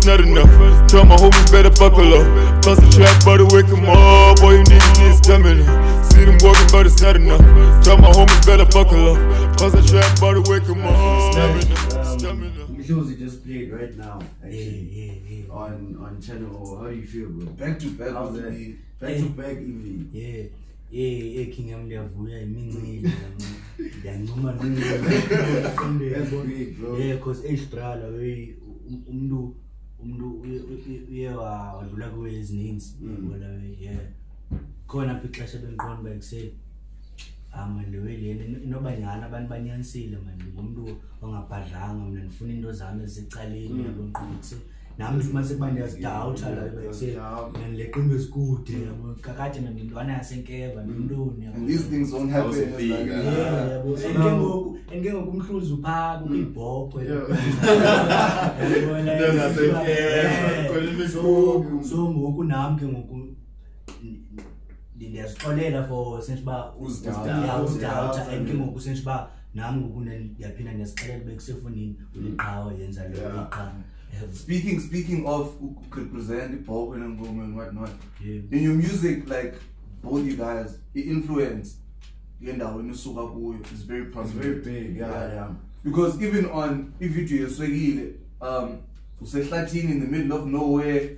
it's not enough. Tell my homies better buckle up. Plus the trap, but wake 'em up. All you niggas need stamina. See them walking, but it's not enough. Tell my homies better buckle up. Plus the trap, but wake 'em up. Stamina. Xhosa just played right now. Actually, on channel. How do you feel, bro? Back to back. Back to back, even. Yeah, King Amliavuya, Mingili, Danuma, That's big, bro. yeah, because Extrala, Umdu, wadlula kwezininzi ngoba yeah khona phi ixesha bengibona bayekuse manje welele inobanyana abantu banyanisile manje ngomuntu ongabhadlanga mina ngifuna into zami ezicaleni yabonqikuse nami mase baniyazidawutha la bayekuse ngileqimbe esikude yabo kakade ngintwana yasenkeva nintoni and these things don't happen yabo engengoku umhluzi uphaka kuyibhokwe so ngoku nami ke ngoku ndiyazixolela for sense ba uzidawutha and ke ngoku sense ba nami ngoku ndiyaphinda ndiyazixelela bekusefonini uliqhawe yenza leyo iqhawe. Speaking of who could present the pop and whatnot, in your music, like both you guys, the influence is very prominent. It's very big, yeah. Because even on if you do your swaggy, in the middle of nowhere,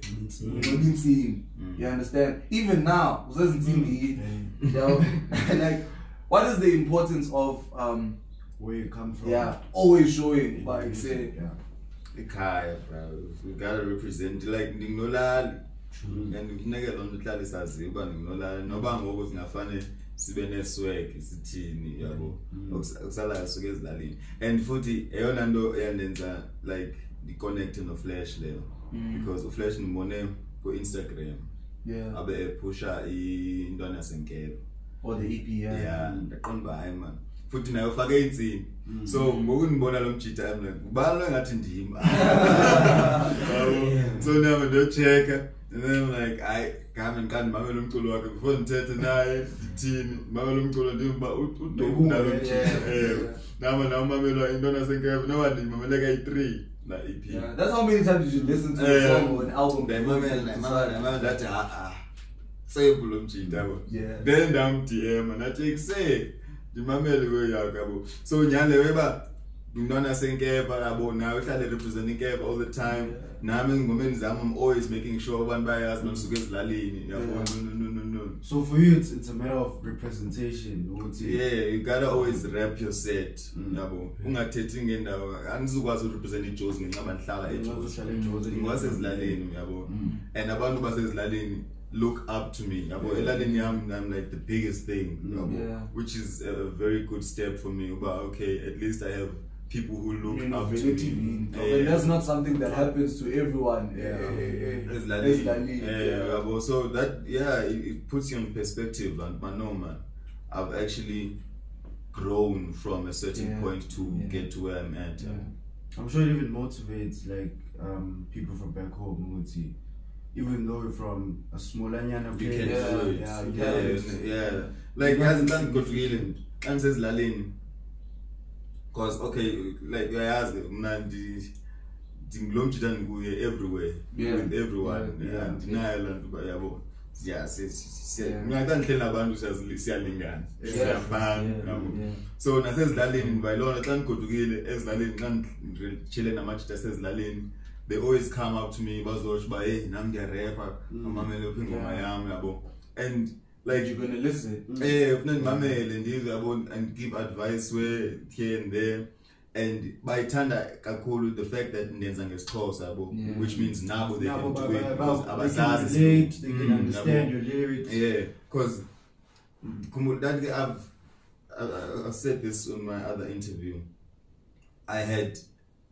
you understand? Even now, like, what is the importance of where you come from? Yeah, always showing, like say, yeah. The car, bro. We gotta represent like Ningnola and Nigga on the Talisas, Ningnola, no bang was Nafane, Sibene swag, Sitini, Yabo, Oxala, Sugas Lali. And 40 Eonando and like the connecting of Flash there. Because of Flash in Monet go Instagram. Yeah. Abe Pusha in Donna Zangqa. Or the EP, yeah. The con by man. Futhi nayo fake insini so ngokungibona lo mjita mina kubalwa ngathi ndima so now I do check and then I'm like I come and mamela umculo wakhe before ngithethe naye ngithini mamela umculo ndimba udokunda lo mjita nama mamelwa intona Zangqa no wani mameleka i3 na EP. Yeah, that's how many times you should listen to a song or an album. Mama that simple lo mjita yeah. Then down DM and I take say so nyale weba ngintwana Zangqa yabo nawe uhlale representing Keva all the time nami ngomeni zami I'm always making sure abantu bayazi nosuke ezilalini yabo no so for you it's a matter of representation. Yeah, you gotta always rap your set yabo ungathethi ngendawo anizukwazi urepresent iJozi ngenxa banhlala eJozi ngwasezilalini yabo and abantu basezilalini look up to me. I'm like the biggest thing, which is a very good step for me. But okay, at least I have people who look up to me. And that's not something that happens to everyone. So that it puts you in perspective. And man, I've actually grown from a certain point to get to where I'm at. I'm sure it even motivates like people from back home. Even though we're from a smaller place, like hasn't done good feeling. And says Lalin, cause okay, like I asked Nandi, Dinglomchidan everywhere, with everyone, denial and Bayabo. I don't tell about who says Lysialingan. So I says Lalin by law, I can't go to as Lalin can't chill in a match that says Lalin. They always come up to me, Bazwatch by Namga rapper, and like you're gonna listen. And give advice where here and there. And by Tanda Kakulu, the fact that Ndenzanga is Xhosa, which means Nabo they can do it because they can understand your lyrics. Yeah, because I've said this on my other interview. I had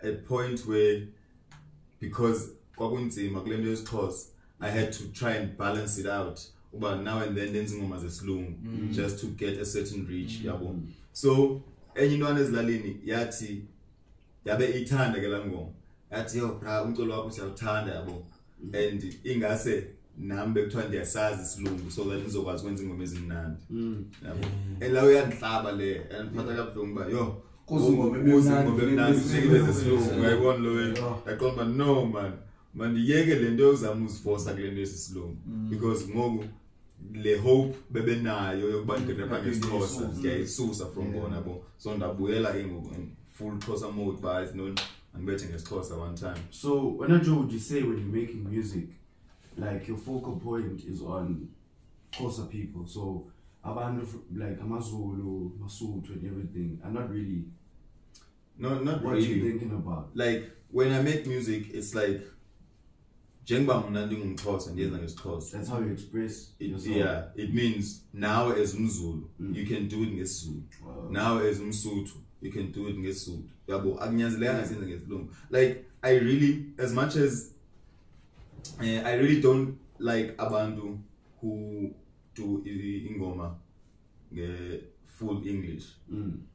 a point where because I had to try and balance it out. But now and then as a slum just to get a certain reach. So and lalini yati yabe ithanda ke lango yathi yo bra umculo wakho siyawuthanda yabo and ingase nami bekuthiwa ndiyasazi isilungu so that ngizokwazi ukwenza ingoma ezimnandi yabo and la uyandihlaba le and phatha kabuhlungu ba yo kuze ngoba emnandi usekile zesilungu ngayibona lo wena yaqomba no man mandiyeke le nto yozama uziforsa kule nto esisilungu because ngoku le hope bebenayo yokuba ndirapha ngeXhosa ndiyayisusa from bona bo so ndabuyela ke ngoku in full Xhosa mode but it's not andibethe ngeXhosa one time. So when would you say when you're making music, like your focal point is on Xhosa people, so abantu like AmaZulu, Masuthu and everything are not really not what really you're thinking about? like when I make music it's like njengoba mna ndingumXhosa ndiyenza ngesiXhosa. That's how you express yourself. Yeah, it means now as umZulu you can do it ngesizulu. Now as umSuthu you can do it ngesizulu. Yabo akunyanzelekanga senze ngesilungu. Like I really, as much as I really don't like abantu who do ingoma full English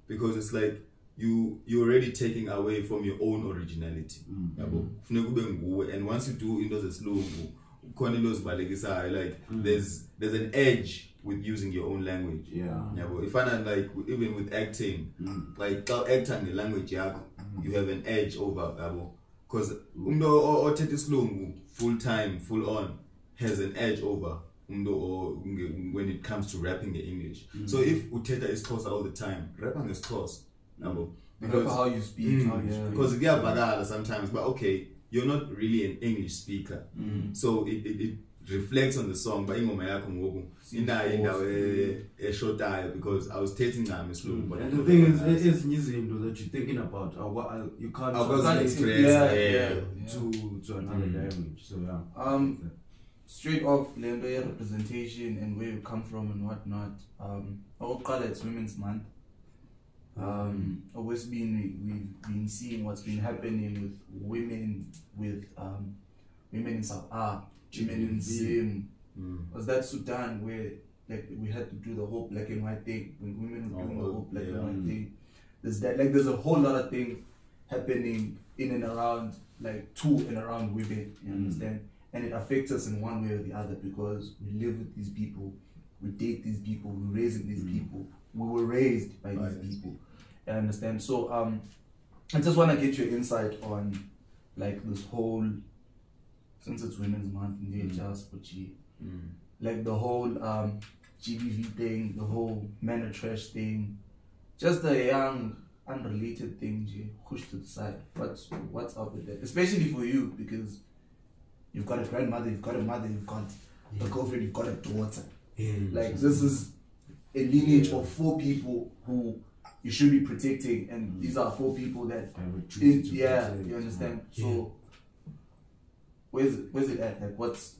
because it's like you're already taking away from your own originality. Yabo funeka ube nguwe, and once you do into zesilungu khona into zibalekisayo, like there's an edge with using your own language. Yabo ifana like even with acting, like xa actor ngelanguage yakho you have an edge over yabo, because umuntu othetha isilungu full time full on has an edge over umuntu when it comes to rapping the English. So if uthetha isiXhosa all the time, rap ngeXhosa. Because how you speak, because kuyavakala sometimes, but okay, you're not really an English speaker, so it reflects on the song. But ingoma yakho ngoku inayo indawo eshotayo because I was taking nami isilungu. But and the thing is izinto that you're thinking about you can't express to another language. So straight off lendo representation and where you come from and whatnot. It's Women's Month. Always we've been seeing what's been happening with women in South Africa, women in Zim. Was that Sudan where like we had to do the whole black and white thing when women were doing the whole black and white thing? There's a whole lot of things happening in and around, like to and around women, you understand? And it affects us in one way or the other because we live with these people, we date these people, we raise these people, we were raised by these people. I understand. So I just want to get your insight on like this whole, since it's Women's Month, just for G, like the whole GBV thing, the whole man of trash thing, just the young unrelated thing, push to the side. What's up with that? Especially for you because you've got a grandmother, you've got a mother, you've got a girlfriend, you've got a daughter. Like this is a lineage of 4 people who you should be protecting, and these are 4 people that you understand. So where's it at? Like what's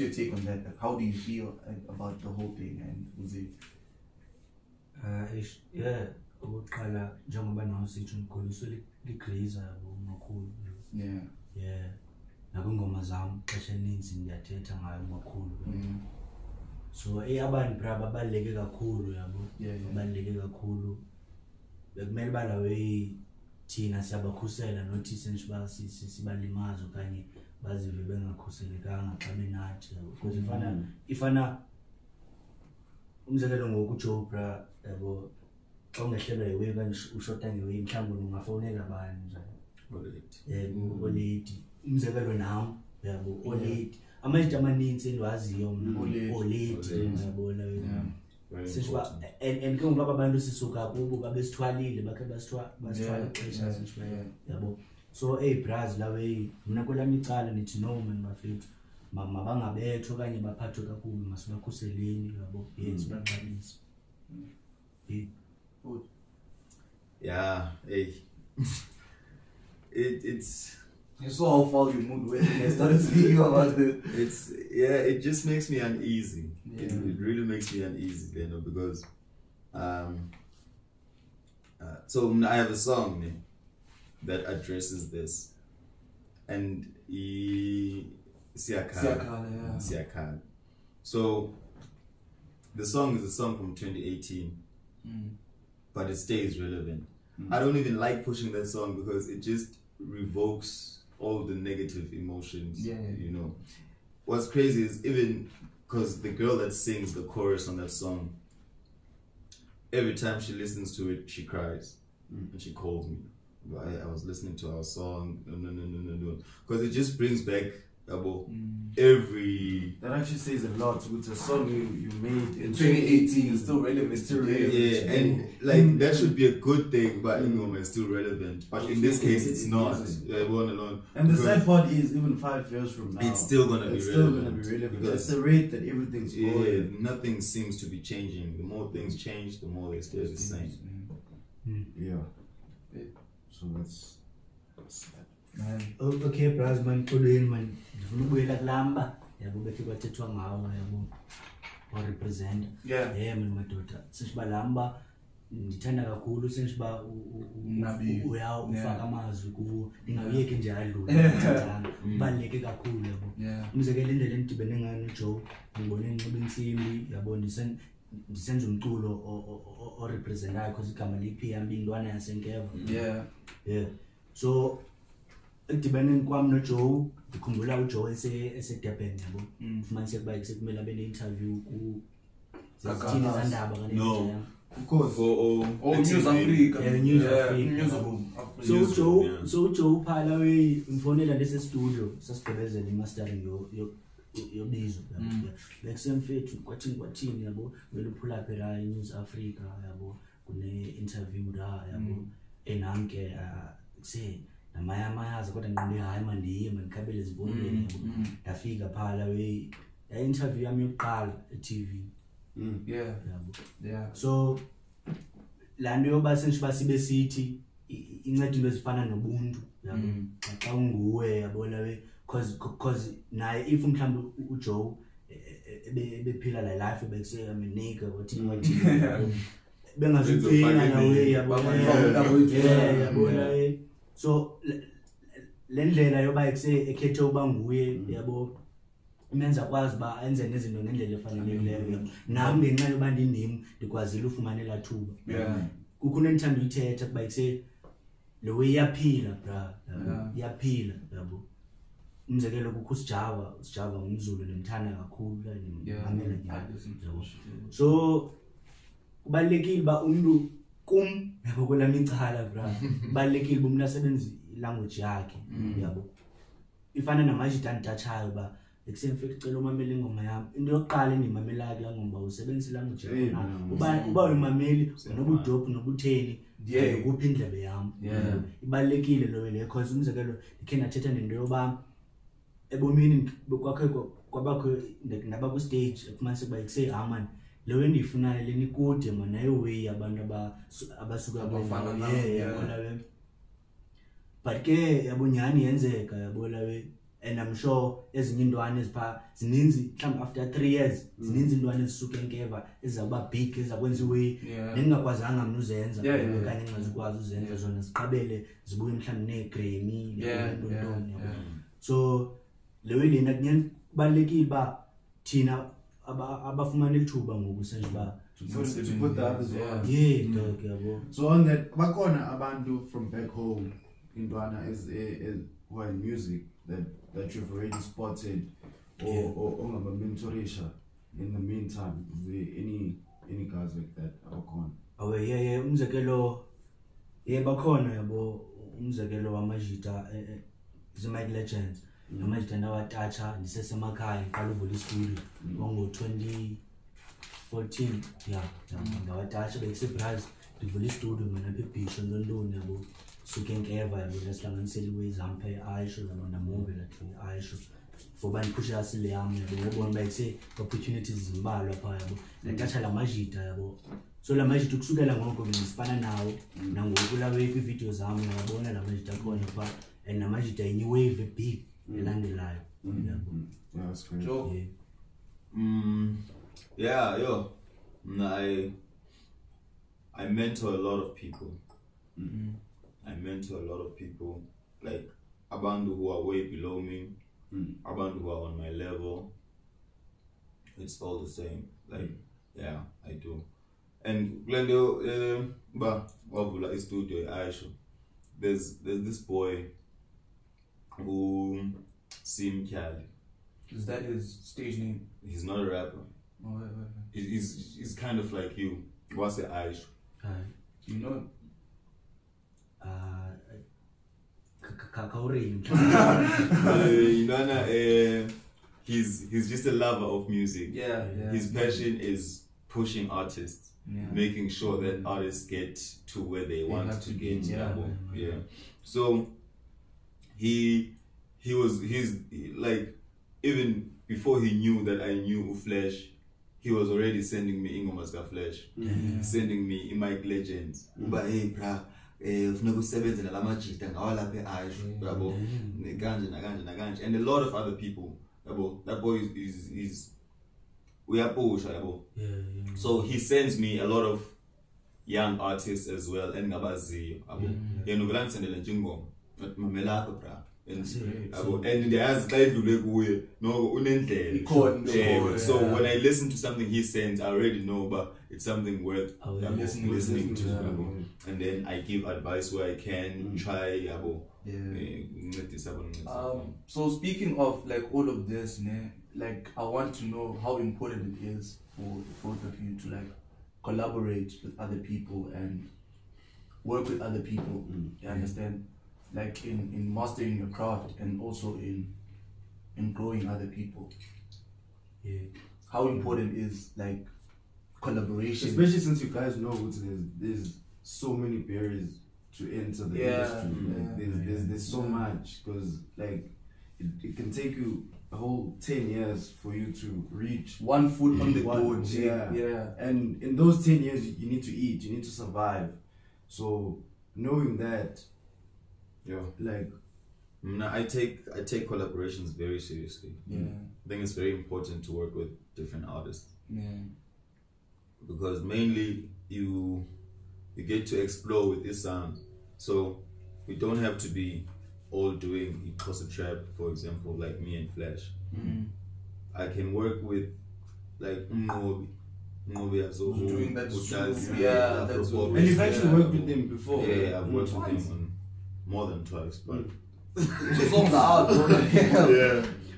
your take on that? Like, how do you feel about the whole thing? And was it okokuqala njengoba nawo sithi umkholiso ligraze umakhulu. Nakungoma zami xesha eninzi ndiyathetha ngayo umakhulu. So abantu braba baleke kakhulu yabo. Baleke kakhulu. Bekumele balawe thina siyabakhusela nothi senjeba sibalimaza okanye bazive bengakhuselekanga xa benathi because ifana umzekelo ngokujobra yabo xa ungehlelwa yiwe kanje ushota ngewe mhlawumbe ungafonela abani njalo oledi umzekelo nami yabo oledi amanje amaninzi endiwaziyo mna oledi yabona sishwa and ke ngoba abantu sisuka kubo babesithwalile bakhe basithwala ixesha sishwa yabo. So bras lawe mina kwelami icala nithi no man bafethu mama bangabetho okanye baphathwe kakhulu masibakhuseleni yabo sibaqalisa. It's you saw how far you moved when I started speaking about it. It just makes me uneasy. It really makes me uneasy, you know, because so I have a song that addresses this, and Siakal. So the song is a song from 2018, but it stays relevant. I don't even like pushing that song because it just revokes all the negative emotions. You know, what's crazy is even because the girl that sings the chorus on that song, every time she listens to it, she cries and she calls me. I was listening to our song, because it just brings back every. That actually says a lot. With a song you made In 2018, it's still relevant. It's still relevant. Yeah, and like that should be a good thing, but it's still relevant. But in this case, it's not. Alone. And the sad part is, even 5 years from now, it's still gonna be relevant. Because that's the rate that everything's going. Nothing seems to be changing. The more things change, the more they stay the same. Yeah. So that's sad. Man. Okay, bros, man, kolweni man. Ndifuna ukubuyela kulamba. Yabo bethi kwathethwa ngawo yabo. Or represent. Yeah. Man madoda. Sishiba lamba ndithanda kakhulu sishiba ufaka amazwi kuwo. Ndingayeki nje adlule. Kubaluleke kakhulu yabo. Umzekelo indlela endidibene ngayo noJoe, ngibone enxiba insimbi, yabo ndisenza umculo o representayo because igama liphi yami intwana yasenkeva. Yeah. So ekudibene kwami noJoe, ngikhumbula uJoe eseDurban yabo. Fumaniseke ukuba sekumele abe ne-interview ku zithini zandaba kanti nje. Of course. News Africa. Yeah, News Africa. So uJoe phala ngimfonela lese studio sasigqibezela i-mastering yobizo like semfethu kwathini yabo wena uphula phela iNews Africa yabo kune-interview la yabo enami ke say namaya kodwa ngiqonde hayi mandiye mandikhabele izibonweni yafika phala interview yami yokuqala eTV. So lando yoba sengishiba sibe sithi inceda into ezifana nobuntu yabo xa unguwe yabo lawe cause naye if mhlawumbe uJoe ebephila la life bekuse nigga wathini bengazuphila nawe yabo lawe. So le ndlela yoba ekhethe uba nguye yabo umenza kwazi ba enze nezinto ngendlela efanelekileyo nami ngenxa yoba ndindim ndikwazile ufumanela thuba. Kukhona entando uyithetha kuba lo way iyaphila bra iyaphila yabo. Umzekelo kukho usijava ngumzulu nemthanda kakhulu nemamela nyalo. So kubalekile ba umuntu kum yabo kwelami icala bra kubalekile ba umuntu asebenza language yakhe yabo. Ifana namajita antachayo ba eksemfike cela umameli ingoma yami into yokuqala endimamelayo la ngomba usebenzisa language yakhe uba umameli nobudope nobutheni kuphi indlebe yami. Ibalekile lo le cause umzekelo ikhe nathetha nento yoba ebomini kwakhe kwabakho ndaba ku stage kufanele kuba ikuse man leyo endiyifunayo leni kude man nayo way abantu abasuka abafana yabona. But ke yabonyani yenzeka yabona we, and I'm sure ezinye indwane ezipha zininzi mhlawumbe after 3 years zininzi indwane ezisuka enkeva ezizawuba big ezakwenza way nengingakwazanga mina uzenza okanye ngingazikwazi uzenza zona ziqabele zibuye mhlawumbe neGrammy nento. So leyo lena kubalekile ba thina abafumana ithuba ngoku senje ba to put the others on. Dog yabo. So on that bakona abantu from back home in Ghana is who are in music that you've already spotted or mentorisha in the meantime. Is there any guys like that bakona? Oh yeah umzekelo bakhona yabo umzekelo wamajita Zimike Legends. Amajita ndawatacha ndisesemakhaya ngiqala uvula istudio ngo 2014 ndawatacha bekusebraz ndivula istudio mina apha eBisho London yabo sukenkeva yabo lesihlanganiseliwe Zangqa eAisho nona move la Aisho for bandiphusha asile yami yabo ubona bayise opportunities zimbalwa pha yabo ndatacha la majita yabo. So la majita kusukela ngoko ngisipana nawo nangoku la way video zami ngiyabona la majita khona pha and la majita any wave big elandelayo. Yeah, that's great. I mentor a lot of people. I mentor a lot of people, like abantu who are way below me, abantu who are on my level. It's all the same. Like, I do. And Glendale, wavula istudio Aisha. There's this boy who Xhosa. Is that his stage name? He's not a rapper. Oh, He's kind of like you. What's the Aisha? Do you know? You know, he's just a lover of music. Yeah. His passion is pushing artists, Yeah. making sure that artists get to where they want have to to get. be, Yeah. So he's like, even before he knew that I knew Flash, he was already sending me Ingoma Ska Flash, sending me Mike Legends. Uba hey bra, ufuna kusebenza nalamajita ngawalapha eAsho, yabo, kanje. And a lot of other people, yabo. That boy is uyapusha, yabo. So he sends me a lot of young artists as well, and ngabaziyo, yabo. Yena ulangisendela nje ingoma, but mamela bra. And there's no unendlela. So when I listen to something he sends, I already know, but it's something worth listening to. And then I give advice where I can, try. So speaking of like all of this, like I want to know how important it is for both of you to like collaborate with other people and work with other people. You understand? Like in mastering your craft and also in growing other people. Yeah. How important is like collaboration? Especially since you guys know there's so many barriers to enter the industry. There's so much, because like it can take you a whole 10 years for you to reach one foot on the door. Yeah. And in those 10 years you need to eat, you need to survive. So knowing that, like, I take collaborations very seriously. I think it's very important to work with different artists. Because mainly you get to explore with this sound. So we don't have to be all doing Xhosa trap, for example, like me and Flash. I can work with like Ngobi as well, doing that who super, does that's Afro-pop. and you've actually worked with them before. Yeah, I've worked with him on more than twice, but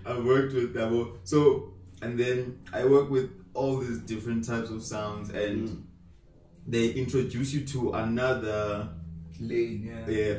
I've worked with them. So, and then I work with all these different types of sounds, and they introduce you to another lane,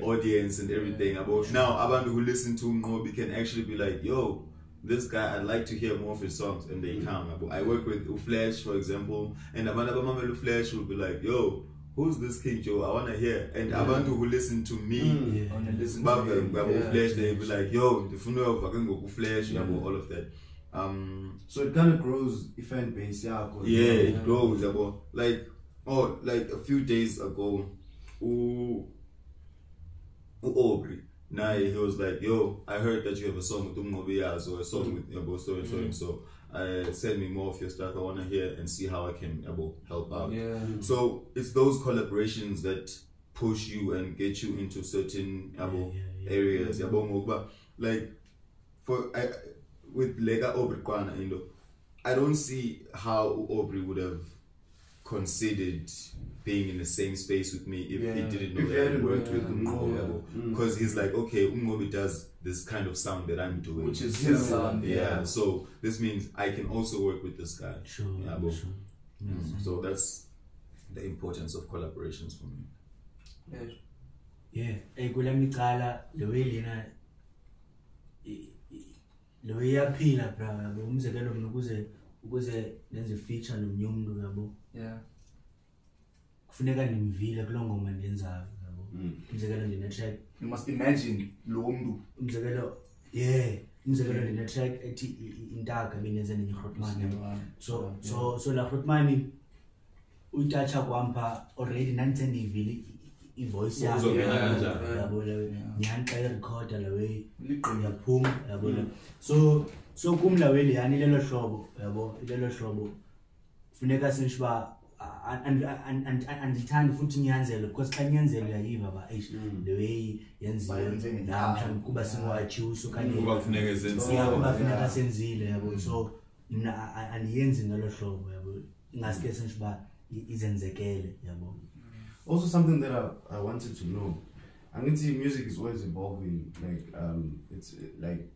audience and everything. Now, abantu who listen to Ngobi can actually be like, yo, this guy, I'd like to hear more of his songs, and they come. I work with Flash, for example, and abantu Flash will be like, yo, who's this King Joe? I want to hear. And abantu who listen to me, Flash, they be like, yo, the funeral of go Flash, all of that. So it kind of grows the fan base, it grows. Like a few days ago, Aubrey, he was like, yo, I heard that you have a song with Umobiyaz or a song with so and so. Send me more of your stuff. I want to hear and see how I can help out. So it's those collaborations that push you and get you into certain areas. Like with Lega Aubrey Kwana, I don't see how Aubrey would have considered being in the same space with me if he didn't know that I worked with Ngobi. Because he's like, okay, Ngobi does this kind of sound that I'm doing, which is his sound. So this means I can also work with this guy. So that's the importance of collaborations for me. Kula micala lo welina lo yaphila bra yabo, umzekelo mina ukuze nenze feature nomnye umuntu yabo, kufuneka nimvile kulo ngoma ndenzayo yabo. Umzekelo ndine track, you must imagine lo muntu, umzekelo ndine track ethi intaka binenze nenye Grootman. So la Grootman uyitacha kwampa already nantendivile ivoice yakho yabo, nyanqa irecorder la way yaphuma yabo. So kumla weli yani lelo hlobo yabo, lelo hlobo kufuneka sinishiba andithanda futhi nyanzelo, because xa nyanzelo yayiva ba the way yenziwe namhlanje kuba singwachuso kanye kuba kufuneka senzile kuba kufuneka senzile yabo. So mina andiyenzi ngalo hlobo yabo, ingaske sinishiba izenzekele yabo. Also something that I wanted to know, I can see music is always evolving, like it's like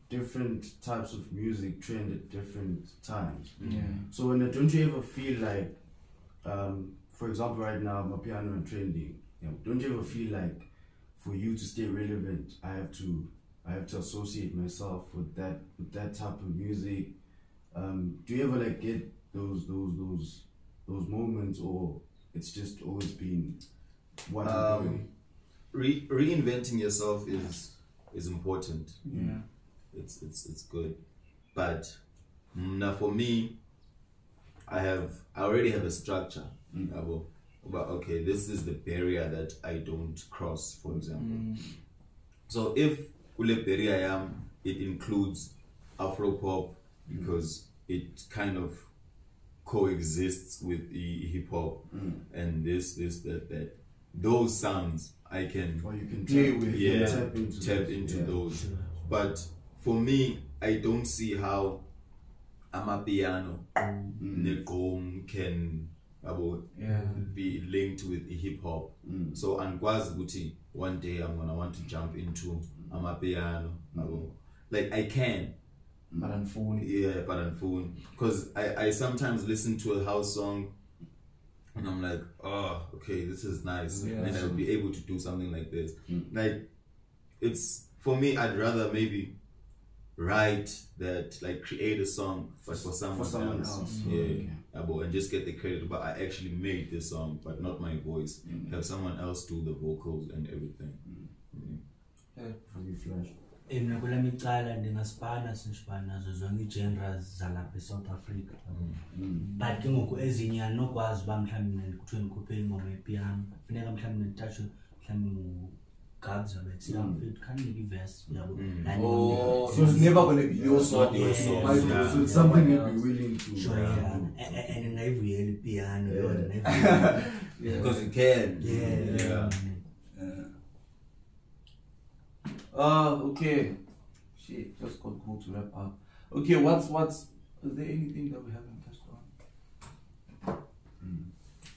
different types of music trend at different times. So don't you ever feel like, for example, right now my piano is trending, don't you ever feel like for you to stay relevant, I have to associate myself with that type of music. Do you ever like get those moments, or it's just always been what you're doing? Reinventing yourself is important. Yeah. It's good, but now for me, I already have a structure. But okay, this is the barrier that I don't cross, for example. So if ule barrier I am, it includes Afro pop because it kind of coexists with the hip hop and this that. Those sounds I can Or you can play with, tap into those. But for me, I don't see how amapiano negqom can be linked with hip hop. So angikwazi ukuthi one day I'm gonna want to jump into amapiano. Like I can. But unfortunately. Yeah, but unfortunately. Because I sometimes listen to a house song and I'm like, oh, okay, this is nice. And I'll be able to do something like this. Like, it's, for me, I'd rather maybe write that, like create a song but for someone else. And just get the credit, but I actually made this song, but not my voice. Have someone else do the vocals and everything. Fully flashed. Mina kula micala ndingasipana sishipana nazo zonke genres zalapha eSouth Africa. But ke ngoku ezinye anokwazi ba mhlawumbe kuthiwe ngikhuphe ingoma yepiano. Funeka mhlawumbe ndithathe mhlawumbe God's like it can't be verse. So it's never gonna be your song. So it's something you'd be willing to. Sure, and every piano. Because you can. Yeah. Okay. Shit, just got cool to wrap up. Okay, what's is there anything that we haven't touched on?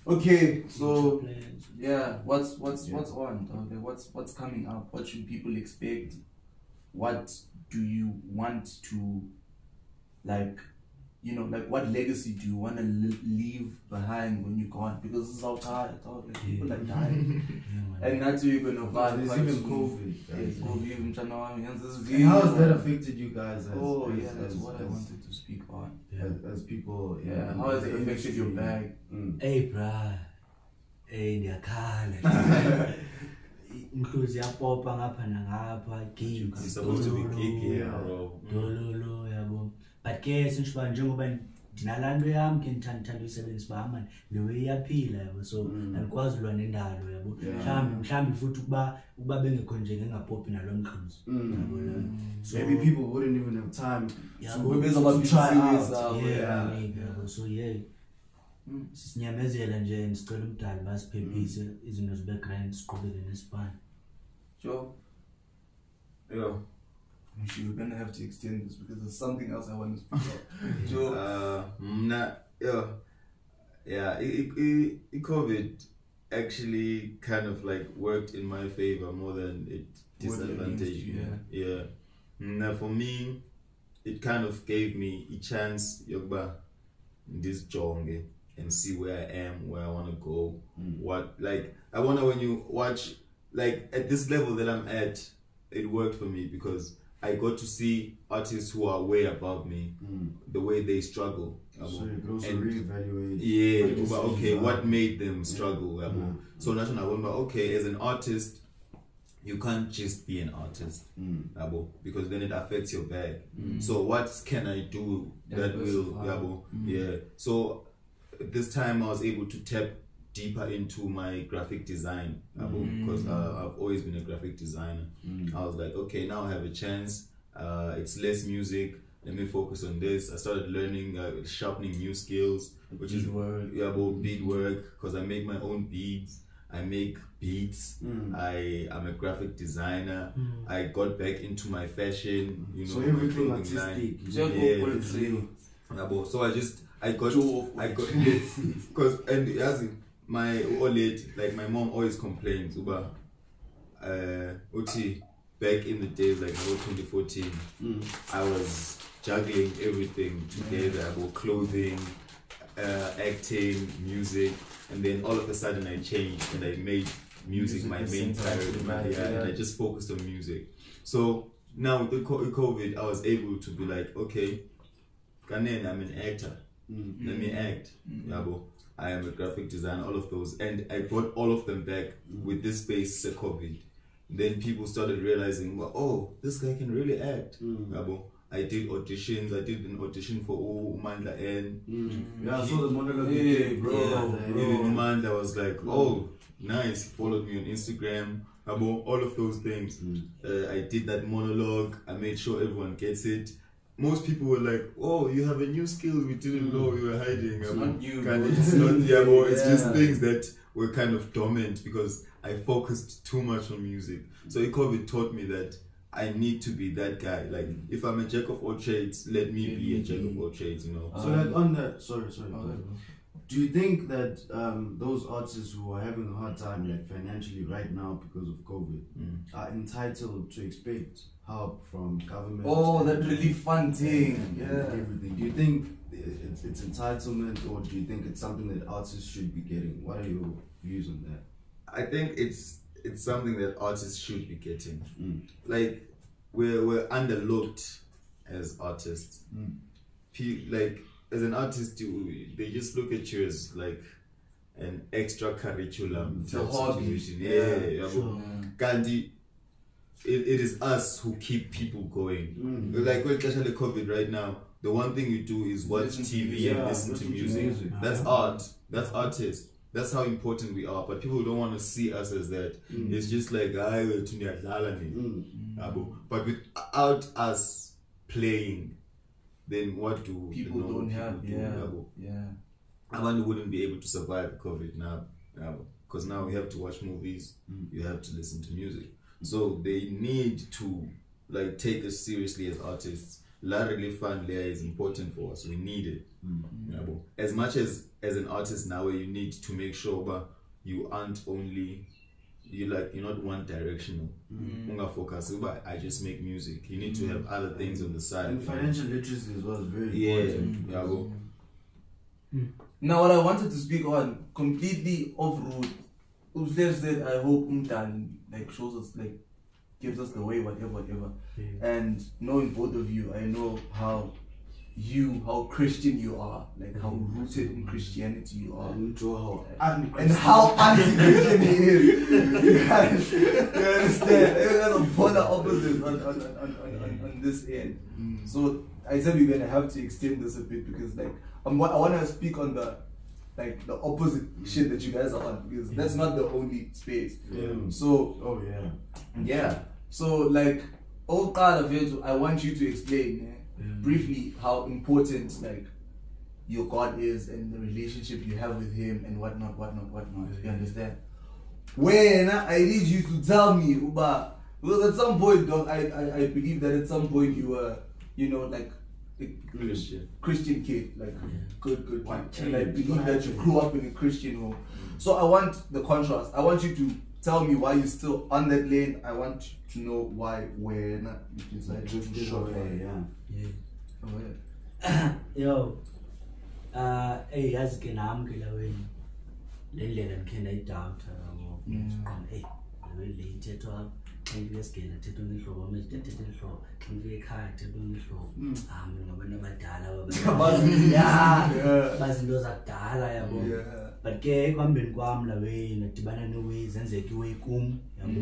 Okay, so yeah, what's on? Okay, what's coming up? What should people expect? What do you want to, like, you know, like what legacy do you want to leave behind when you're gone? Because this is how tired, people are dying. And that's where you're gonna buy. There's even COVID. And how has that affected you guys? That's what I wanted to speak on. As people, how has it affected your bag? Hey, bruh. Hey, ndiyakhala. Includes yapopa ngapha nangapha, gigs. It's supposed to be gigging, bro. Dololo, yabo. But ke sinjeba njengoba ndinalanto yami ke ngithanda uyisebenzisa bahamba le way iyaphila yabo, so andikwazi ulwa nendalo yabo. Mhlawumbe futhi ukuba bengekho nje ngengaphopi nalomqhuzi. So maybe people wouldn't even have time to try out. So sinyamezela nje nisicela umdali basiphephise izinto zibe grand siqhubeke nesibani. Joe. Yeah. You're gonna have to extend this because there's something else I want to speak about. Joe. COVID actually kind of like worked in my favor more than it disadvantaged me. Yeah. Now for me, it kind of gave me a chance yoba this jonge and see where I am, where I want to go. What, like, I wonder when you watch, like at this level that I'm at, it worked for me because I got to see artists who are way above me, the way they struggle. So you could also reevaluate. Yeah, but okay, what made them struggle? So now I wonder, okay, as an artist, you can't just be an artist, because then it affects your bag. So what can I do that will, So this time I was able to tap deeper into my graphic design, because I've always been a graphic designer. I was like, okay, now I have a chance. It's less music. Let me focus on this. I started learning, sharpening new skills, which is bead work, because I make my own beads. I make beats. I'm a graphic designer. I got back into my fashion. You know, so everything artistic. So I got because and as my OLED, like my mom always complains about Uti back in the days like 2014, I was juggling everything together about clothing, acting, music, and then all of a sudden I changed and I made music my main priority, and I just focused on music. So now with the COVID, I was able to be like, okay, Kanene, I'm an actor. Let me act. Yabo. I am a graphic designer, all of those, and I brought all of them back with this space COVID. Then people started realizing, well, oh, this guy can really act. Yabo. I did auditions. I did an audition for Umandla N. Yeah, I saw the monologue. Even Umandla was like, oh, nice. He followed me on Instagram. Yabo. All of those things. I did that monologue. I made sure everyone gets it. Most people were like, oh, you have a new skill we didn't know we were hiding. It's not you. It's not, it's just things that were kind of dormant because I focused too much on music. So COVID taught me that I need to be that guy. Like, if I'm a jack of all trades, let me be a jack of all trades, you know. So like on that, sorry. Do you think that those artists who are having a hard time, like financially right now because of COVID, are entitled to expect help from government? Oh, that really fun thing. Everything. Do you think it's entitlement, or do you think it's something that artists should be getting? What are your views on that? I think it's something that artists should be getting. Like, we're underlooked as artists. Like, as an artist, they just look at you as like an extra curriculum type situation. Gandhi, it is us who keep people going. Like when especially COVID right now, the one thing you do is watch TV and listen to music. That's art. That's artist. That's how important we are. But people don't want to see us as that. It's just like but without us playing, then what do people don't have? Abantu wouldn't be able to survive COVID now, because now we have to watch movies, you have to listen to music. So they need to like take us seriously as artists. La Relief Fund is important for us. We need it. As much as an artist now, you need to make sure you aren't only you're not one directional. Focus. I just make music. You need to have other things on the side. And financial literacy as well is very important. Now, what I wanted to speak on, completely off road. Uslev said, I hope Umtan like shows us, like gives us the way, whatever. And knowing both of you, I know how Christian you are, like how rooted in Christianity you are, and how anti-Christian he is. You understand? There's a polar opposite on this end. So I said we're gonna have to extend this a bit because like I want to speak on the opposite shit that you guys are on, because that's not the only space. So so like I want you to explain briefly how important like your God is and the relationship you have with him and whatnot. You understand? When I need you to tell me because at some point, dog, I believe that at some point you were, like a Christian kid, like good kid. And I believe that you grew up in a Christian home. So I want the contrast. I want you to tell me why you're still on that lane. I want to know why when you decided to show Yo, yazi ke nami ke laweni le ndlela ndikhe ndayidoubt le ithethwa xa ngifike esigeni thetha ngihlobo manje thetha ngihlobo xa ngifike ekhaya thetha ngihlobo mina ngabantu abadala bazinto zakudala yabo. But ke ekuhambeni kwami laweni nadibana neways zenzeka iway kum yabo.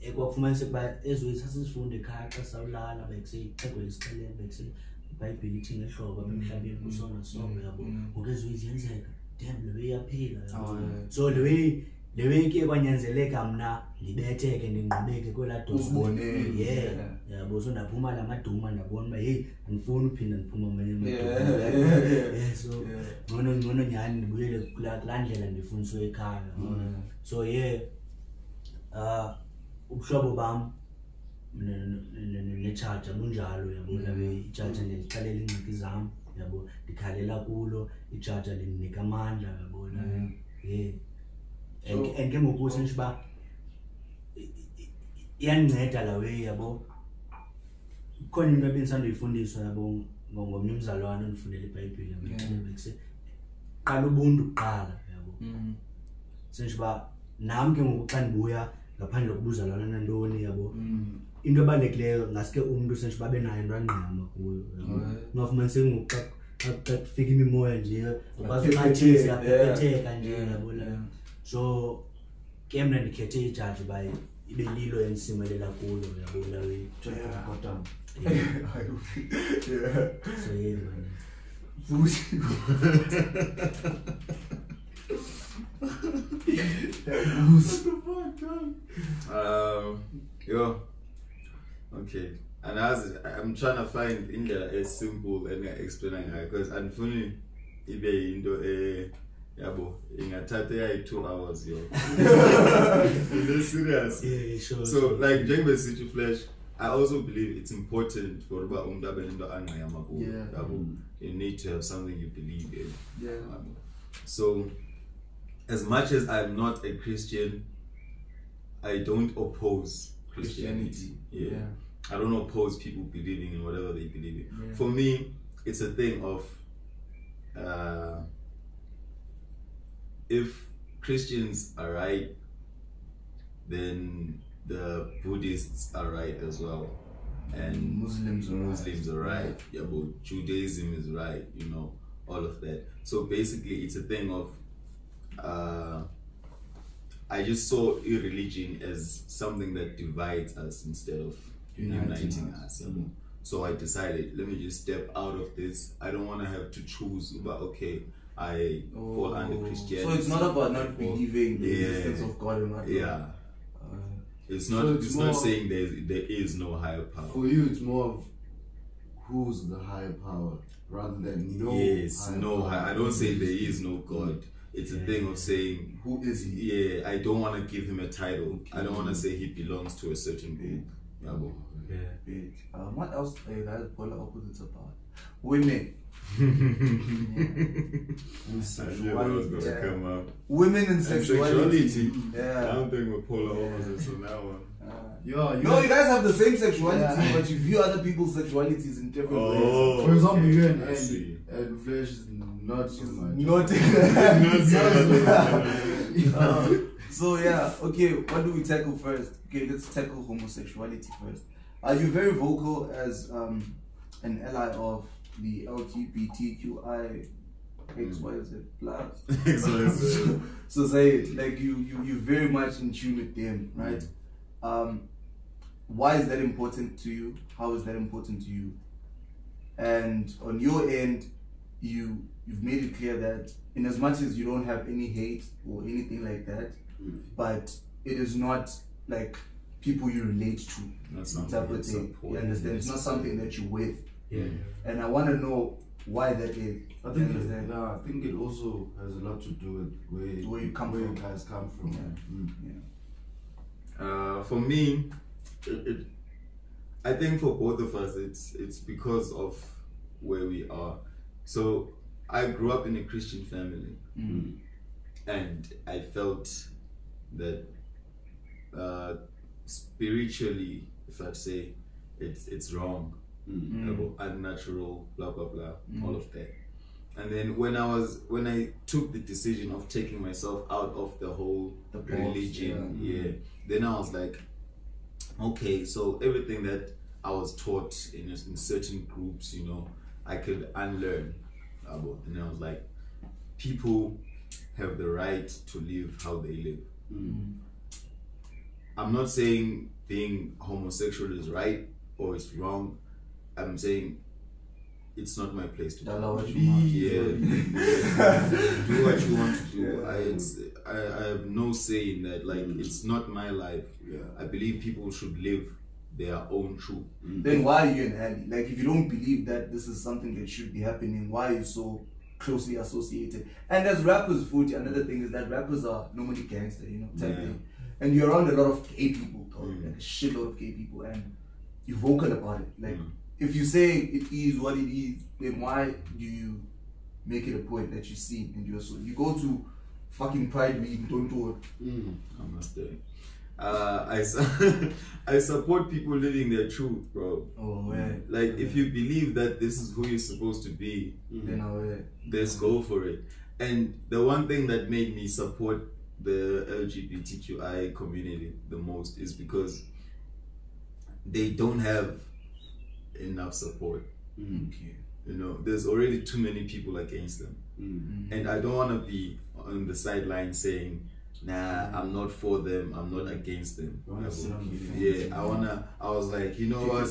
Ekwakufumanisa ukuba eziways sasizifunde ekhaya xa sawulala bekuseyixhego lesixelele bekuse iBhayibhile ithi ngehlobo emhlabeni kusona sonke yabo. Ngoku eziways yenzeka damn le way iyaphila yabo. So le way ke kwanyanzeleka mna ndibetheke ndingqubeke kwela dosi yabo. So ndaphuma la maduma ndabona uba hey andifuni uphinda ndiphuma amanye amaduma. So ngcono nyhani ndibuyele kulaa ndlela ndifundiswe ekhaya. So ubuhlobo bam netshaja bunjalo yabo. Itshaja ndilixelela iingxaki zam yabo, ndikhalela kulo. Itshaja lindinika amandla yabo. And ke ngoku sentsho uba iyandinceda la way yabo. Kukhona into ebendisandoyifundiswa yabo ngomnye umzalwane ondifundela iBhayibhile yabo. Qala ubuntu kuqala yabo. Sentsho uba nami ke ngoku xa ndibuya ngaphandle kokubuza lana nantoni yabo into ebalulekileyo ngaske umuntu senje babe nayo into angqama kuyo ungafumaniseki ngoku xa kufika imimoya nje ukwazi uxhathisa yaphetheka nje yabo la so ke mna ndikhethe ijaji uba ibe lilo ensimelela kulo yabo la we so yeah man yo, okay. And I'm trying to find in there a simple and explaining because unfortunately, ibe into yabo ingathatha 2 hours yo. It's serious. Yeah, sure. So like Jazzman City Flash, I also believe it's important for uba umuntu abe into angqama kuyo yabo. You need to have something you believe in. Yeah. So as much as I'm not a Christian, I don't oppose Christianity. Yeah. I don't oppose people believing in whatever they believe in. Yeah. For me, it's a thing of if Christians are right, then the Buddhists are right as well. And Muslims are right. Yeah, but Judaism is right, you know, all of that. So basically it's a thing of I just saw religion as something that divides us instead of uniting us. So I decided, let me just step out of this. I don't want to have to choose about, okay, I fall under Christianity. So it's not about not believing the existence of God and whatnot. Yeah. It's not. So it's not saying there is no higher power. For you, it's more of who's the higher power rather than no. Yes, higher no. Power. I don't say there is no God. It's a thing of saying who is he? Yeah, I don't want to give him a title. Okay. I don't want to say he belongs to a certain group. What else are you guys polar opposites about? Women. Women and sexuality. Yeah. I don't think we're polar opposites on that one. No, you guys have the same sexuality, but you view other people's sexualities in different ways. For example, you and Flesh is not so much. So yeah, okay, what do we tackle first? Okay, let's tackle homosexuality first. Are you very vocal as an ally of the LGBTQI XYZ plus? So say it, like you're very much in tune with them, right? Why is that important to you? How is that important to you? And on your end, you've made it clear that in as much as you don't have any hate or anything like that, but it is not like people you relate to. That's not type of thing. You understand? It's not something that you're with. Yeah. And I want to know why that is. I think it also has a lot to do with where you guys come from. For me, I think for both of us, it's because of where we are. So I grew up in a Christian family, and I felt that spiritually, if I'd say, it's wrong, unnatural, blah blah blah, all of that. And then when I took the decision of taking myself out of the whole religion, then I was like, okay, so everything that I was taught in certain groups, you know, I could unlearn about. And I was like, people have the right to live how they live. I'm not saying being homosexual is right or it's wrong. I'm saying it's not my place to do. Do what you want to do. I have no say in that. Like, it's not my life. I believe people should live their own truth. Then why are you an ally? Like, if you don't believe that this is something that should be happening, why are you so closely associated? And as rappers, Fuji, another thing is that rappers are normally gangster, you know, type thing. And you're around a lot of gay people, like a shitload of gay people, and you're vocal about it. Like, if you say it is what it is, then why do you make it a point that you see and you're so you go to fucking Pride Week, don't do it. I must say, I support people living their truth, bro. Oh man. Like, if you believe that this is who you're supposed to be, then let's go for it. And the one thing that made me support the LGBTQI community the most is because they don't have enough support. Okay. You know, there's already too many people against them. And I don't want to be on the sideline saying, nah, I'm not for them, I'm not against them. I was like, you know what,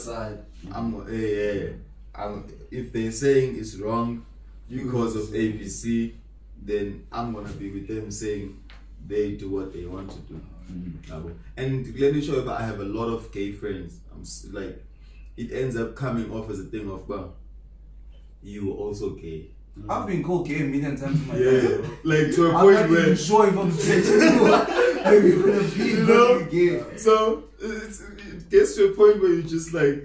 if they're saying it's wrong because of ABC, then I'm gonna be with them saying they do what they want to do. And let me show you, I have a lot of gay friends. Like, it ends up coming off as a thing of, well, you were also gay. I've been called gay a million times in my life. Like, to a I'm point not where even sure if I'm straight anymore. Like, you could have been gay. So it gets to a point where you just like,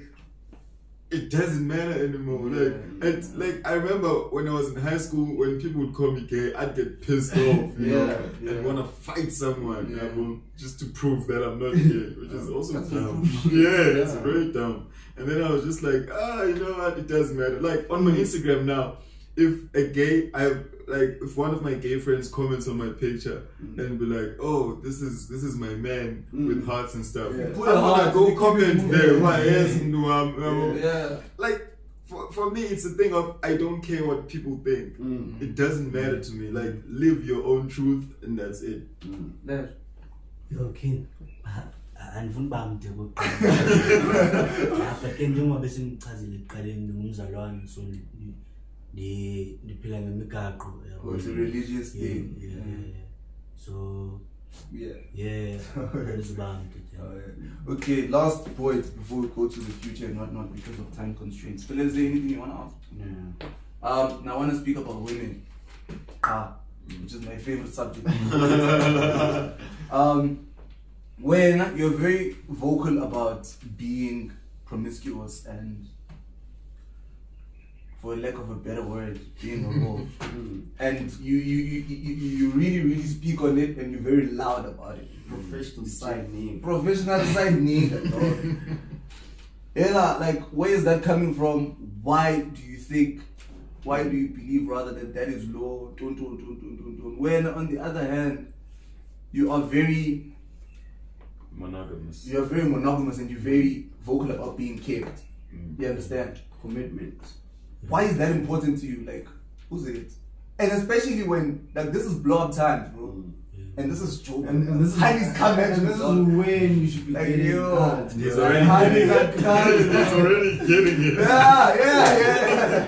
it doesn't matter anymore. And like, I remember when I was in high school, when people would call me gay, I'd get pissed off, you know, and want to fight someone, just to prove that I'm not gay, which is also dumb. It's very dumb. And then I was just like, you know what, it doesn't matter. Like, on my Instagram now, if if one of my gay friends comments on my picture and be like, oh, this is my man with hearts and stuff, I'm gonna go comment there. Like, for me, it's a thing of, I don't care what people think. It doesn't matter to me. Like, live your own truth and that's it. Yo, King, andifuna uba mde kokuqala. Apha ke njengoba besengichazile ekuqaleni ngumzalwane, so ndiphila ngemigaqo. It's a religious thing. So that is uba mde. Okay, last point before we go to the future and whatnot because of time constraints. Phil, is there anything you want to ask? Now I want to speak about women, which is my favorite subject. When you're very vocal about being promiscuous and, for lack of a better word, being a whore, and you really speak on it and you're very loud about it. Professional side nigga, dog. Like, where is that coming from? Why do you believe rather that is low? Don't. When on the other hand, you are very monogamous. You are very monogamous and you're very vocal about being kept. You understand? Commitment. Why is that important to you? Like, who's it? And especially when, like, this is blow up times, bro. And this is true. And this is Heidi's coming. And this is when you should be like, yo. He's already getting it. Yeah.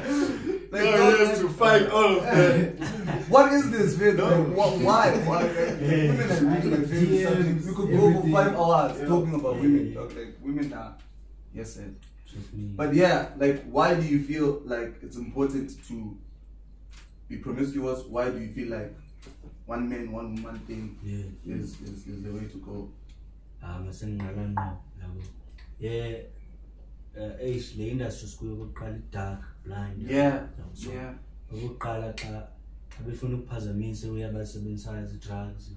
Like, he has to fight all of that. What is this, man? Why? Women are really my favorite subject. We could go for 5 hours talking about women. Like, women are, yes, sir. But yeah, like, why do you feel like it's important to be promiscuous? Why do you feel like one man, one woman thing is the way to go? Le industry school yokuqala dark blind. Okokuqala xa abefuna ukuphazamisa uyabasebenzisayo ii-drugs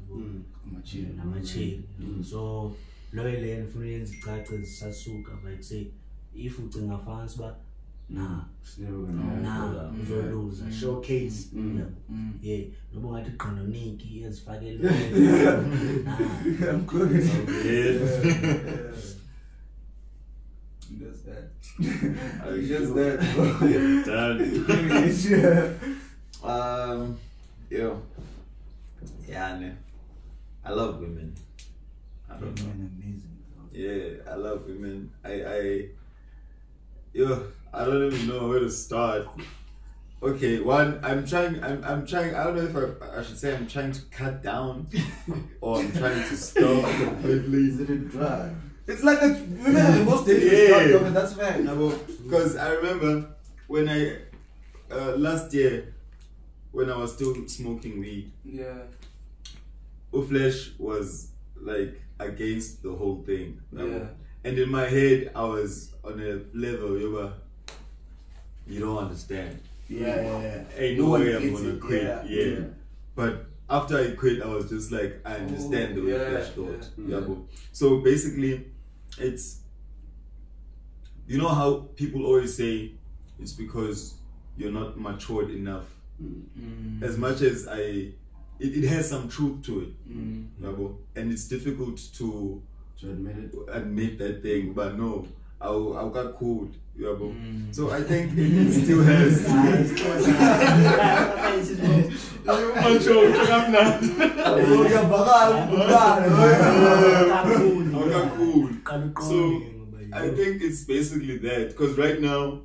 namachili. So loyo le ndifuna uyenza icace ezisasuka like say if ucinga fancy uba uzoluza showcase noba ungathi qanoniki ezifakele Just that. Just that. I love women. I don't know. Amazing. I love women. I don't even know where to start. Okay, one, I'm trying, I don't know if I should say I'm trying to cut down or I'm trying to stop completely. Is it a drug? It's like the women are the most dangerous drug, and that's fair. Because I remember when last year, when I was still smoking weed, Uflesh was like against the whole thing. And in my head, I was on a level, you don't understand. Ain't no way I'm gonna quit. But after I quit, I was just like, I understand the way Flesh thought. So basically, it's, you know how people always say it's because you're not matured enough. As much as I it has some truth to it, and it's difficult to admit that thing, but no, I got cool. So I think it still has. So I think it's basically that, because right now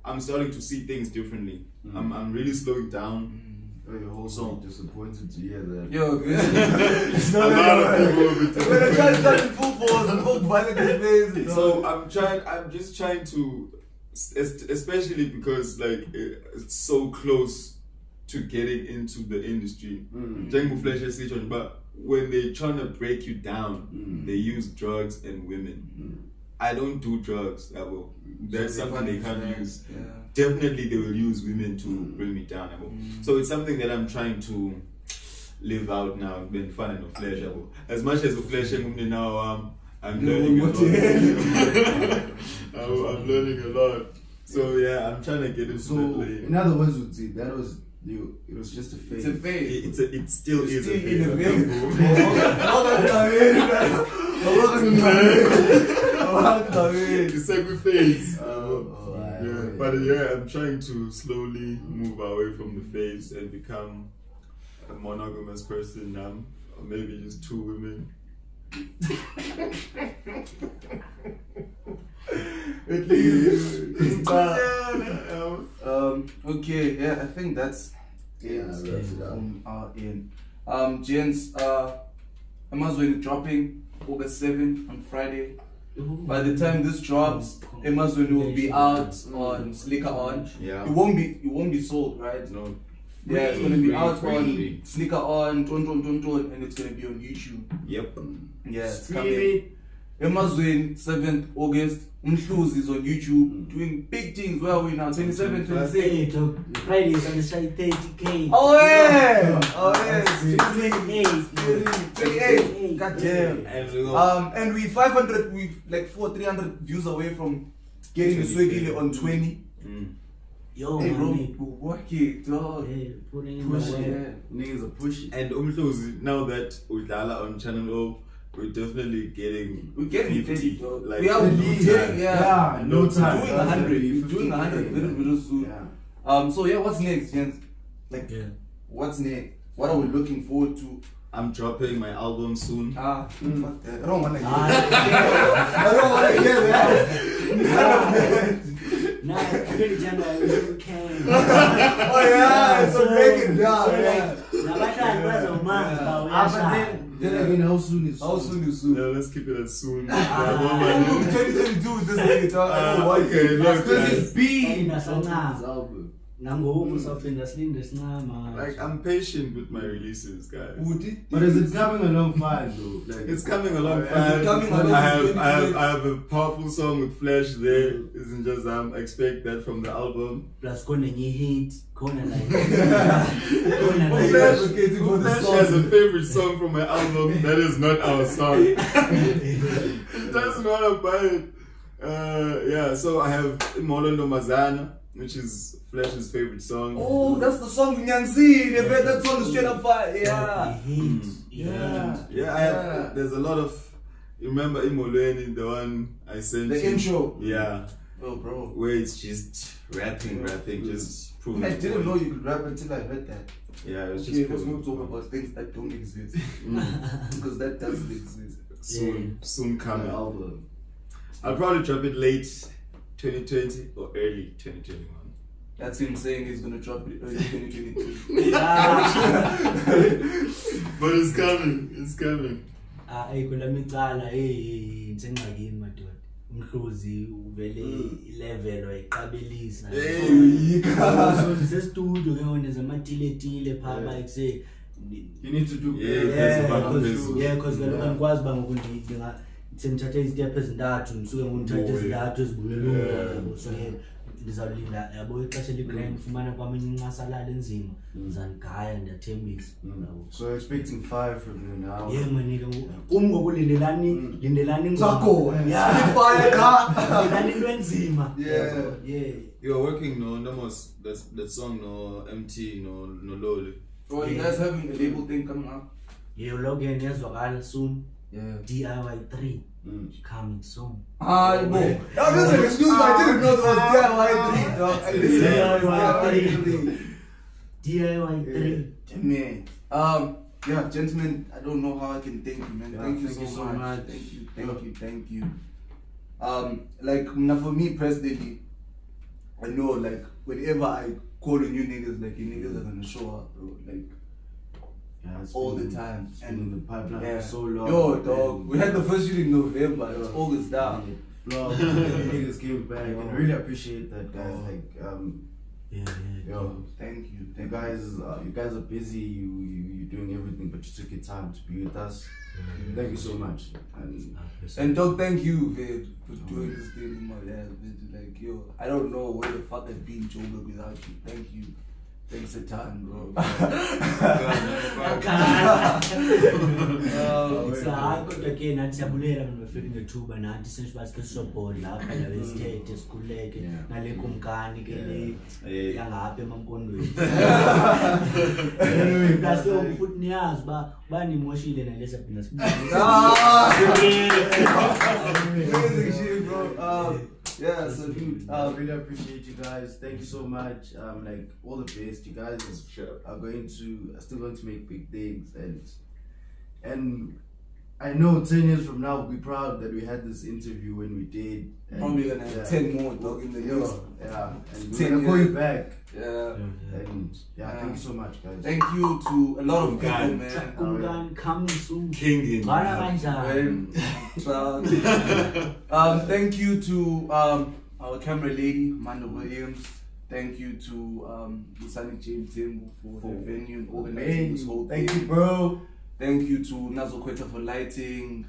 I'm starting to see things differently. I'm really slowing down. You're also disappointed to hear that. Yo, it's not a lot of people will be So I'm just trying to, especially because like it's so close to getting into the industry. But when they're trying to break you down, they use drugs and women. I don't do drugs. That's something they can't use. Yeah. Definitely they will use women to bring me down. So it's something that I'm trying to live out now. Been fun and flesh. As much as flesh now, I'm learning a lot. I'm learning a lot. So yeah, I'm trying to get into that lane. In other words, that was you. It was just a phase. It's a phase. It still is a phase. It's a good phase. But yeah, I'm trying to slowly move away from the phase and become a monogamous person now, or maybe just 2 women. At least. Okay, yeah, I think that's it from our end. Gents, Amazon dropping August 7th on Friday. By the time this drops, Amazon will be out on Slicker On. Yeah. It won't be sold, right? No. Yeah, it's gonna be out on Slicker On, and it's gonna be on YouTube. Yep. Yeah, it's coming. Amazon 7th August. Umhluzi is on YouTube doing big things. Where are we now? 27, 26. Friday is on the side 30K. Oh yeah! Oh yeah! 28. God damn. And we 500, we like 300 views away from getting the Swagile on 20. Yo, hey bro, man. work it, dog. Hey, putting in Push the it. work. Niggas are pushing. And Umhluzi, now that Udala on Channel O, we're definitely getting 50. Like, we are doing, yeah, no time. Doing 100. We're doing 100 very soon. Yeah. So yeah, what's next, gents? Like, what's next? What are we looking forward to? I'm dropping my album soon. Fuck that. I don't wanna hear I don't want to hear that. Nah, really January, you can. Oh yeah, so break it down. Then again, how soon is soon? Yeah, let's keep it as soon. 2022 with this nigga talking. Okay, look, Because it's big. like, I'm patient with my releases, guys. But is it coming along fine though? Like, It's coming along It's fine. coming along I have a powerful song with Flash there. Isn't just expect that from the album. Plus, Kona hit, Kona like. Flash has a favorite song from my album that is not our song. He doesn't want to buy it. Yeah, so I have Imolondo Mazana, which is Flash's favorite song. Oh, that's the song Nyansi. They bet that song is straight up fire. Yeah. I have. There's a lot of. You remember Imolweni, the one I sent The you? intro. Yeah. Oh, bro. Where it's just rapping, just proving. I didn't know you could rap until I heard that. Yeah, it was Okay, just let's proving. not talk about things that don't exist. Because that doesn't exist. Soon coming. album. I'll probably drop it late 2020 or early 2021. That's him saying he's gonna drop it early 2022. But it's coming. It's coming. Kula micala njengakini madoda umhluzi uvele level wayiqabelisa so studio ke ngone zamatiletile pha like say You need to do because ngikwazi ba ngokundidinga sengithathe izitep ezintathu ngisuke ngithathe ezintathu ezibulelungu so ngizawulinda yabo ixesha ligrand fumana kwami incasalala enzima ngizanigaya ndiyathembisa So expecting 5 from you now. yeah manika lindelani Zakho, yeah fire car. lindelani into enzima Yeah. yeah You are working no Nomos that song no MT no Loli. So you guys having a label thing coming up? Yeah, Logan yazwakala soon. Yeah. DIY 3 coming soon. Ah, boy. That was an excuse. I didn't know there was DIY 3, dog. I didn't DIY 3. Man. Yeah, gentlemen, I don't know how I can thank you, man. Yeah, thank you so much. Thank you. Like now for me personally, I know like whenever I call on you niggas, like you niggas are gonna show up, bro. Like all the time. And in the pipeline yeah. for so long. Yo, dog. We had the first shoot in November. It's August down. Niggas came back and really appreciate that, guys. Like, yo, thank you. You guys are busy. You're doing everything, but you took your time to be with us. Thank you so much. And dog, thank you for doing this thing in my life. Like, yo, I don't know where the fuck I'd be in Joburg without you. Thank you. Thanks a ton, bro. Kodwa ke nathi siyabulela mina bafika ngethuba nathi sesibasike sishobhola lapha la besithethe sikhuleke nale Ikumkani ke le yangapha emampondweni. Plus futhi niyazi bani moshile nalesa bina Amazing shit, bro. Yeah, so dude, really appreciate you guys. Thank you so much. Like all the best. You guys are still going to make big things, and I know 10 years from now we'll be proud that we had this interview when we did. And probably gonna have 10 more, dog, in the years. Yeah, and we're 10 gonna call you back. Yeah. And thank you so much, guys. Thank you to a lot of people, man. Ikumkani coming soon. King in. Thank you to our camera lady, Amanda Williams. Thank you to Lusani James Tembu for the venue and organizing this whole thing. Thank you, bro. Thank you to Nazo Kweta for lighting.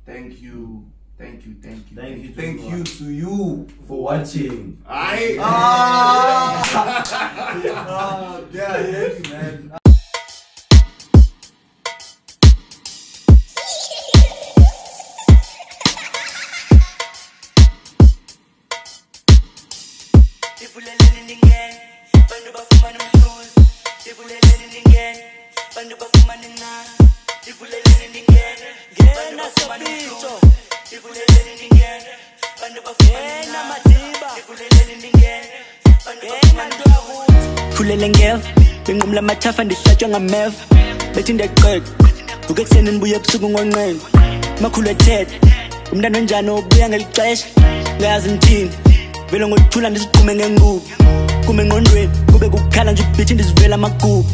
Thank you to you for watching. Yeah, thank you, man. Bengumla mathafa ndihlatshwa ngamev bethi ndeqeqa vuke ekuseni nibuye ebusuku ngonqeni makhulu ethethe umntana onjani obuya ngelixesha ngayazi ngithini vele ngokuthula ndisiqume ngengubo kume engqondweni kube kukhala nje ubhithi ndisivela amagubu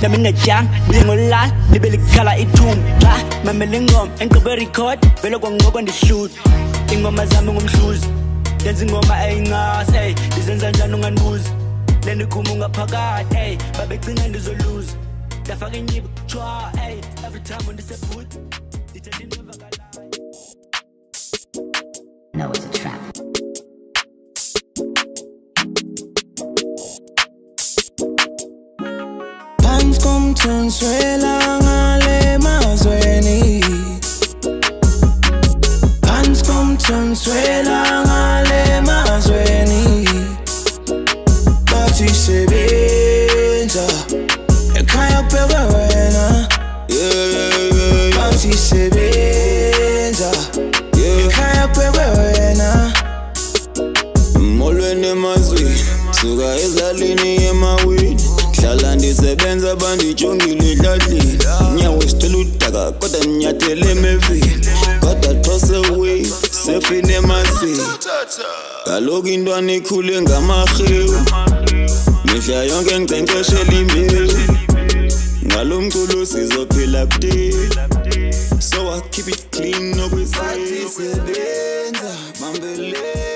nami ngingatyanga buye ngolala libe likhala ithumbu xa mamele ingoma enqobe record vele kwangoko ndihluthi ingoma zami ngomhluzi ndenza ingoma eyincasa hey ndizenza njani unganibuza leni khuma ungaphakathi hey babegcina ndizoluza ndafaka inyibo chwa hey every time ndisebhuti ndithethe ndivakalayo. No, it's a trap. Pants come to swela ngale mazweni. Pants come to swela ngale mazweni. Bathi sebenza ekhaya kubhekwe wena. Bathi sebenza ekhaya kubhekwe wena. Molweni emazweni suka ezalini emawini. Hlala ndisebenza bandijongile edladleni. Nyawo sicela udaka kodwa nyathele emeveni. Kodwa toss away sefine emasini. Kaloku intwana ikhule ngamahewu. Mihla yonke nginkcenkceshela imbewu. Ngalo mculo sizophila kude. So I keep it clean nokwesisebenza bambele.